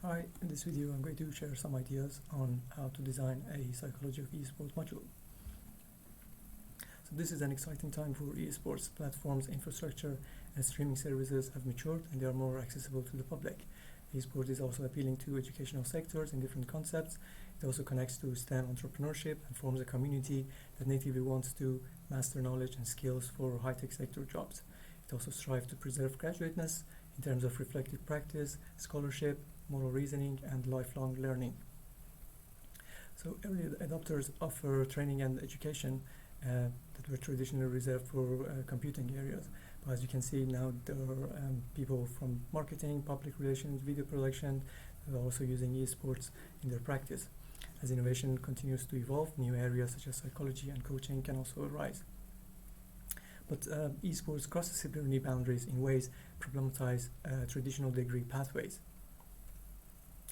Hi, in this video I'm going to share some ideas on how to design a psychology of esports module. So this is an exciting time for esports. Platforms, infrastructure and streaming services have matured and they are more accessible to the public. Esports is also appealing to educational sectors in different concepts. It also connects to STEM entrepreneurship and forms a community that natively wants to master knowledge and skills for high-tech sector jobs. It also strives to preserve graduateness in terms of reflective practice, scholarship, moral reasoning and lifelong learning. So early adopters offer training and education that were traditionally reserved for computing areas. But as you can see now, there are people from marketing, public relations, video production that are also using esports in their practice. As innovation continues to evolve, new areas such as psychology and coaching can also arise. But esports cross disciplinary boundaries in ways problematize traditional degree pathways.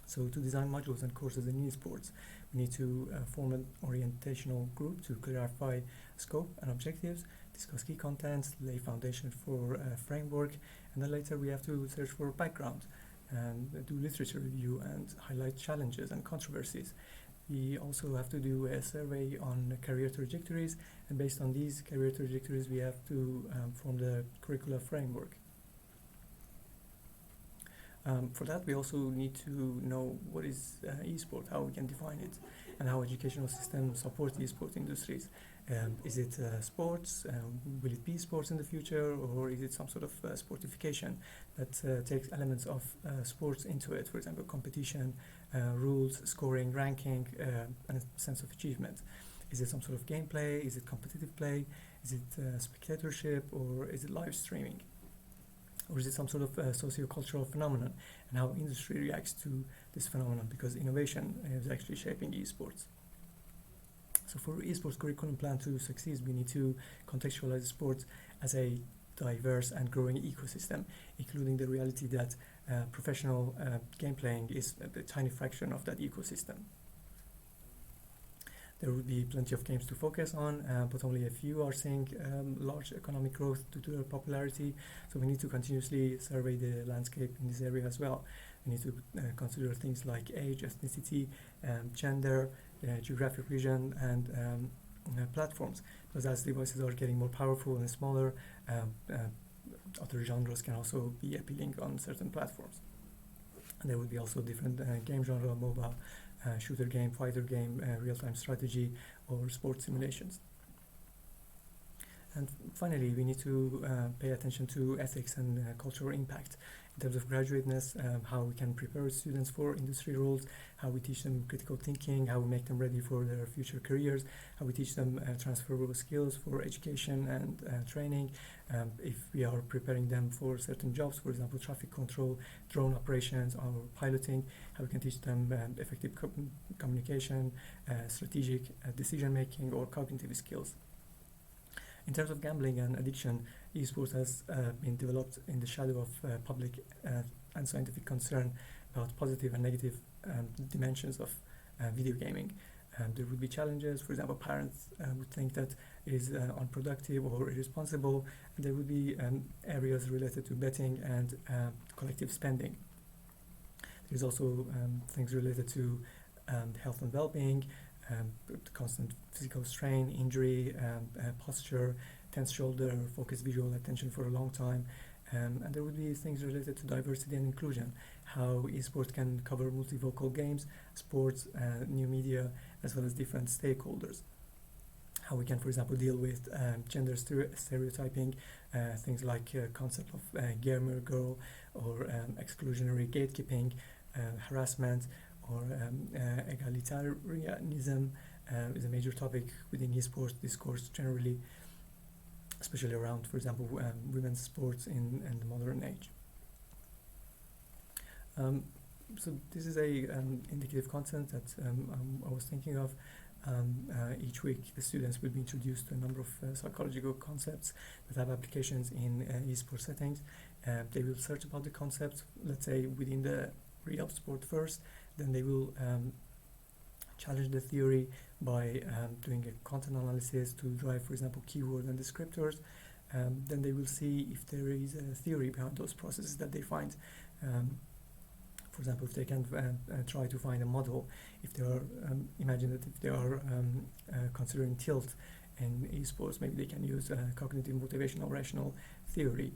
So to design modules and courses in esports, we need to form an orientational group to clarify scope and objectives, discuss key contents, lay foundation for a framework, and then later we have to search for background and do literature review and highlight challenges and controversies. We also have to do a survey on career trajectories, and based on these career trajectories we have to form the curricular framework. For that, we also need to know what is esport, how we can define it, and how educational systems support the esport industries. Is it sports? Will it be sports in the future, or is it some sort of sportification that takes elements of sports into it? For example, competition, rules, scoring, ranking, and a sense of achievement. Is it some sort of gameplay? Is it competitive play? Is it spectatorship, or is it live streaming? Or is it some sort of socio-cultural phenomenon, and how industry reacts to this phenomenon, because innovation is actually shaping esports. So for esports curriculum plan to succeed, we need to contextualize sports as a diverse and growing ecosystem, including the reality that professional game playing is a tiny fraction of that ecosystem. There will be plenty of games to focus on, but only a few are seeing large economic growth due to their popularity. So we need to continuously survey the landscape in this area as well. We need to consider things like age, ethnicity, gender, geographic region, and platforms. Because as devices are getting more powerful and smaller, other genres can also be appealing on certain platforms. And there will be also different game genre, mobile, shooter game, fighter game, real-time strategy, or sports simulations. And finally, we need to pay attention to ethics and cultural impact in terms of graduateness, how we can prepare students for industry roles, how we teach them critical thinking, how we make them ready for their future careers, how we teach them transferable skills for education and training. If we are preparing them for certain jobs, for example, traffic control, drone operations, or piloting, how we can teach them effective communication, strategic decision-making, or cognitive skills. In terms of gambling and addiction, esports has been developed in the shadow of public and scientific concern about positive and negative dimensions of video gaming. There would be challenges. For example, parents would think that it is unproductive or irresponsible, and there would be areas related to betting and collective spending. There's also things related to health and well-being, constant physical strain, injury, posture, tense shoulder, focused visual attention for a long time, and there would be things related to diversity and inclusion, how esports can cover multivocal games, sports, new media, as well as different stakeholders. How we can, for example, deal with gender stereotyping, things like concept of gamer girl, or exclusionary gatekeeping, harassment, or egalitarianism is a major topic within esports discourse generally, especially around, for example, women's sports in the modern age. So this is a indicative content that I was thinking of. Each week the students will be introduced to a number of psychological concepts that have applications in esports settings. They will search about the concepts, let's say within the real sport first, then they will challenge the theory by doing a content analysis to drive, for example, keyword and descriptors. Then they will see if there is a theory behind those processes that they find. For example, if they can try to find a model, if they are, imagine that if they are considering tilt in esports, maybe they can use cognitive motivational rational theory.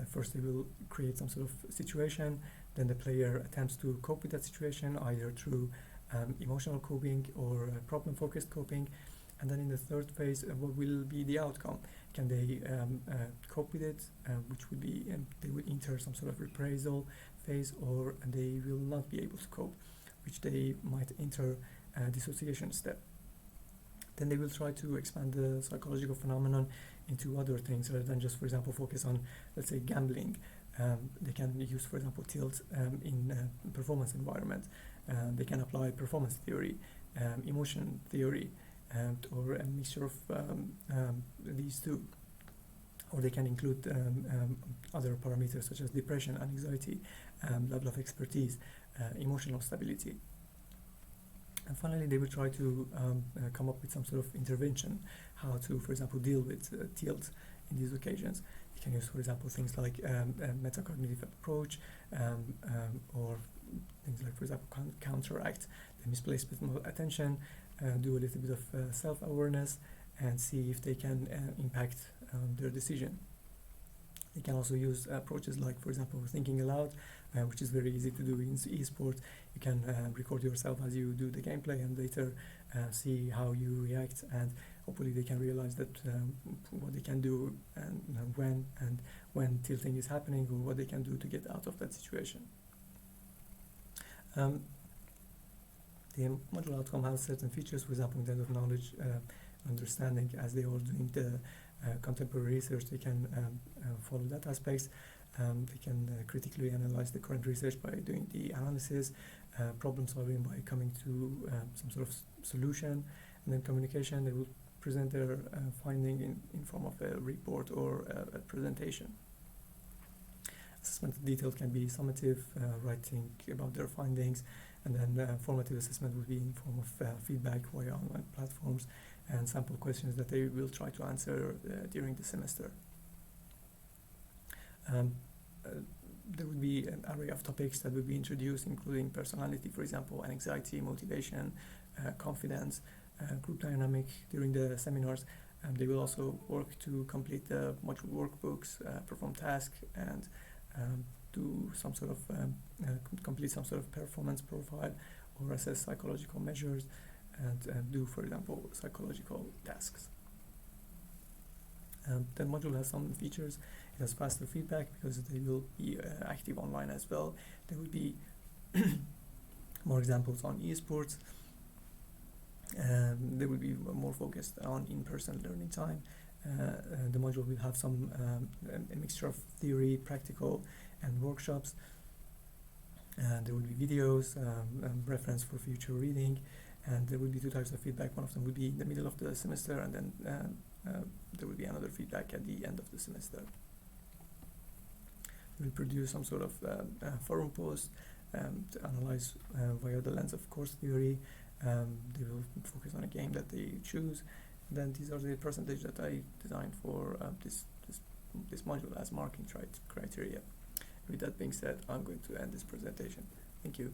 First, they will create some sort of situation, then the player attempts to cope with that situation either through emotional coping or problem-focused coping. And then in the third phase, what will be the outcome? Can they cope with it, which would be they will enter some sort of reprisal phase, or they will not be able to cope, which they might enter dissociation step. Then they will try to expand the psychological phenomenon into other things rather than just, for example, focus on, let's say, gambling. They can use, for example, tilt in performance environment. They can apply performance theory, emotion theory, or a mixture of these two. Or they can include other parameters such as depression, anxiety, level of expertise, emotional stability. And finally, they will try to come up with some sort of intervention, how to, for example, deal with tilt in these occasions. You can use, for example, things like a metacognitive approach, or things like, for example, counteract the misplacement of attention, do a little bit of self-awareness, and see if they can impact their decision. They can also use approaches like, for example, thinking aloud, which is very easy to do in esports. You can record yourself as you do the gameplay and later see how you react, and hopefully they can realize that what they can do and when tilting is happening, or what they can do to get out of that situation. The module outcome has certain features, for example, in terms of knowledge, understanding. As they are doing the contemporary research, they can follow that aspect. They can critically analyze the current research by doing the analysis, problem solving by coming to some sort of solution, and then communication. They will present their finding in form of a report or a presentation. Assessment detail can be summative, writing about their findings, and then formative assessment will be in form of feedback via online platforms and sample questions that they will try to answer during the semester. There will be an array of topics that will be introduced, including personality, for example, anxiety, motivation, confidence, group dynamic during the seminars. They will also work to complete the module workbooks, perform tasks, and do some sort of complete some sort of performance profile or assess psychological measures, and do, for example, psychological tasks. The module has some features. It has faster feedback because they will be active online as well. There will be more examples on esports. They will be more focused on in-person learning time. The module will have some a mixture of theory, practical, and workshops. There will be videos, reference for future reading, and there will be two types of feedback. One of them will be in the middle of the semester, and then there will be another feedback at the end of the semester. We'll produce some sort of forum post to analyze via the lens of course theory. They will focus on a game that they choose. Then these are the percentage that I designed for this module as marking criteria. With that being said, I'm going to end this presentation. Thank you.